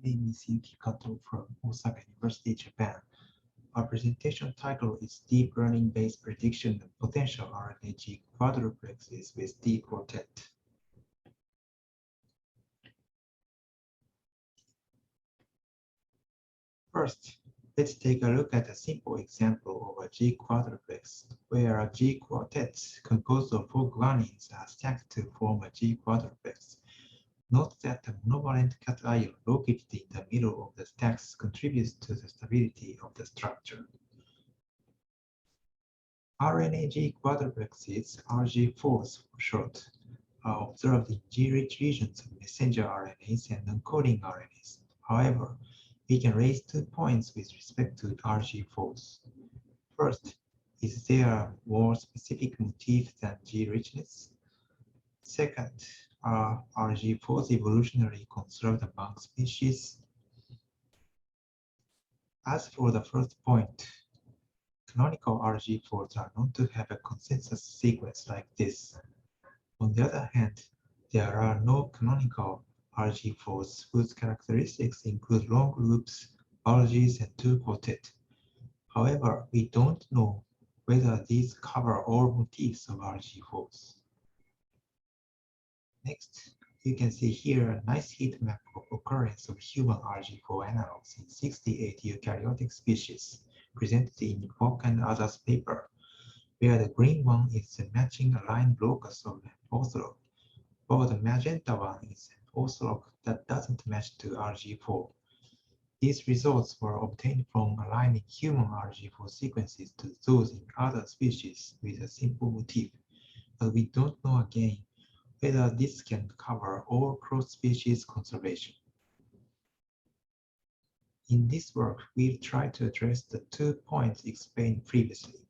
name is Yuki Kato from Osaka University, Japan. Our presentation title is Deep Learning-Based Prediction of Potential RNA G-quadruplexes with D-Quartet. First, let's take a look at a simple example of a G-quadruplex, where a G-quartet composed of 4 guanines are stacked to form a G-quadruplex. Note that the monovalent cation located in the middle of the stacks contributes to the stability of the structure. RNA G-quadruplexes, RG4s for short, are observed in G-rich regions of messenger RNAs and encoding RNAs. However, we can raise 2 points with respect to RG4s. First, is there a more specific motif than G-richness? Second, are RG4s evolutionarily conserved among species? As for the first point, canonical RG4s are known to have a consensus sequence like this. On the other hand, there are no canonical RG4s whose characteristics include long loops, bulges, and D-Quartet. However, we don't know whether these cover all motifs of RG4s. Next, you can see here a nice heat map of occurrence of human RG4 analogs in 68 eukaryotic species, presented in Kwok and others' paper, where the green one is the matching aligned locus of an ortholog, while the magenta one is an ortholog that doesn't match to RG4. These results were obtained from aligning human RG4 sequences to those in other species with a simple motif, but we don't know again whether this can cover all cross-species conservation. In this work, we'll try to address the 2 points explained previously.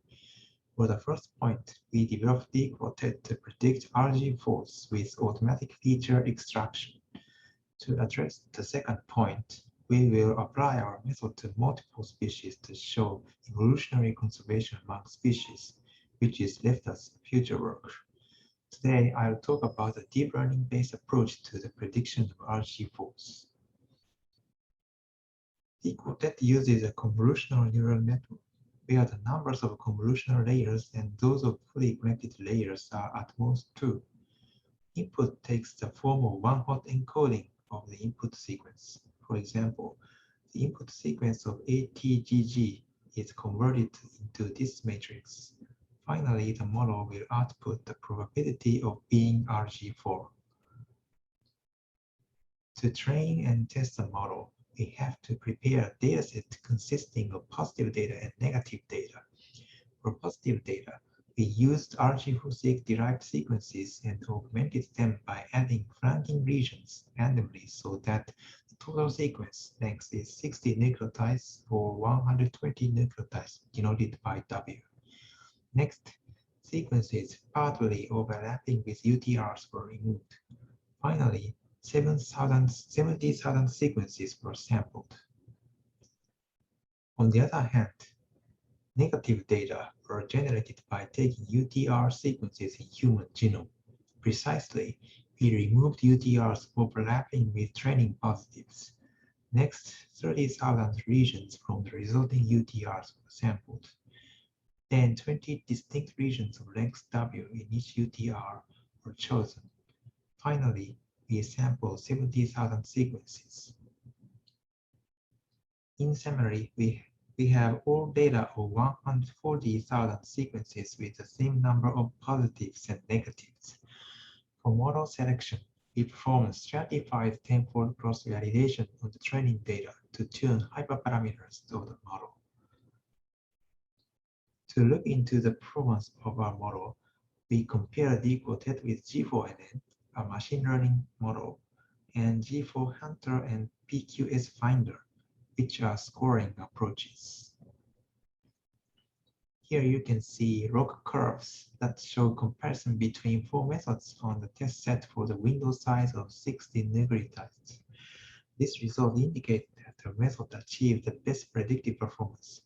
For the first point, we developed D-Quartet to predict RG4s with automatic feature extraction. To address the second point, we will apply our method to multiple species to show evolutionary conservation among species, which is left as future work. Today, I'll talk about the deep learning-based approach to the prediction of RG4s. D-Quartet uses a convolutional neural network, where the numbers of convolutional layers and those of fully connected layers are at most 2. Input takes the form of one-hot encoding of the input sequence. For example, the input sequence of ATGG is converted into this matrix. Finally, the model will output the probability of being RG4. To train and test the model, we have to prepare a dataset consisting of positive data and negative data. For positive data, we used RG4-seq derived sequences and augmented them by adding flanking regions randomly so that the total sequence length is 60 nucleotides or 120 nucleotides denoted by W. Next, sequences partly overlapping with UTRs were removed. Finally, 70,000 sequences were sampled. On the other hand, negative data were generated by taking UTR sequences in human genome. Precisely, we removed UTRs overlapping with training positives. Next, 30,000 regions from the resulting UTRs were sampled. Then 20 distinct regions of length W in each UTR were chosen. Finally, we sampled 70,000 sequences. In summary, we have all data of 140,000 sequences with the same number of positives and negatives. For model selection, we performed stratified tenfold cross-validation of the training data to tune hyperparameters of the model. To look into the performance of our model, we compare D-Quartet with G4NN, a machine learning model, and G4 Hunter and PQS Finder, which are scoring approaches. Here you can see log curves that show comparison between 4 methods on the test set for the window size of 60 nucleotides. This result indicates that the method achieved the best predictive performance.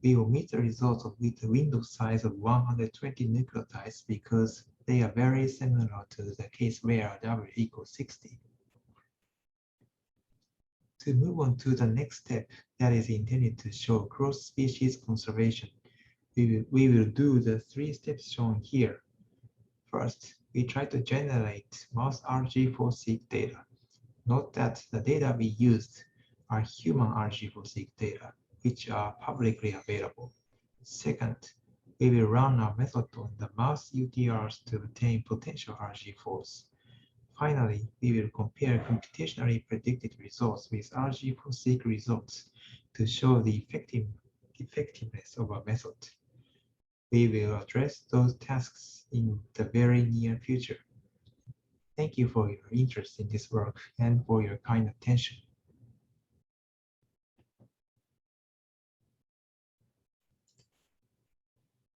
We omit the results with the window size of 120 nucleotides because they are very similar to the case where W equals 60. To move on to the next step that is intended to show cross-species conservation, we will do the 3 steps shown here. First, we try to generate mouse RG4-seq data. Note that the data we used are human RG4-seq data, which are publicly available. Second, we will run our method on the mouse UTRs to obtain potential RG4s. Finally, we will compare computationally predicted results with RG4-seq results to show the effectiveness of our method. We will address those tasks in the very near future. Thank you for your interest in this work and for your kind attention.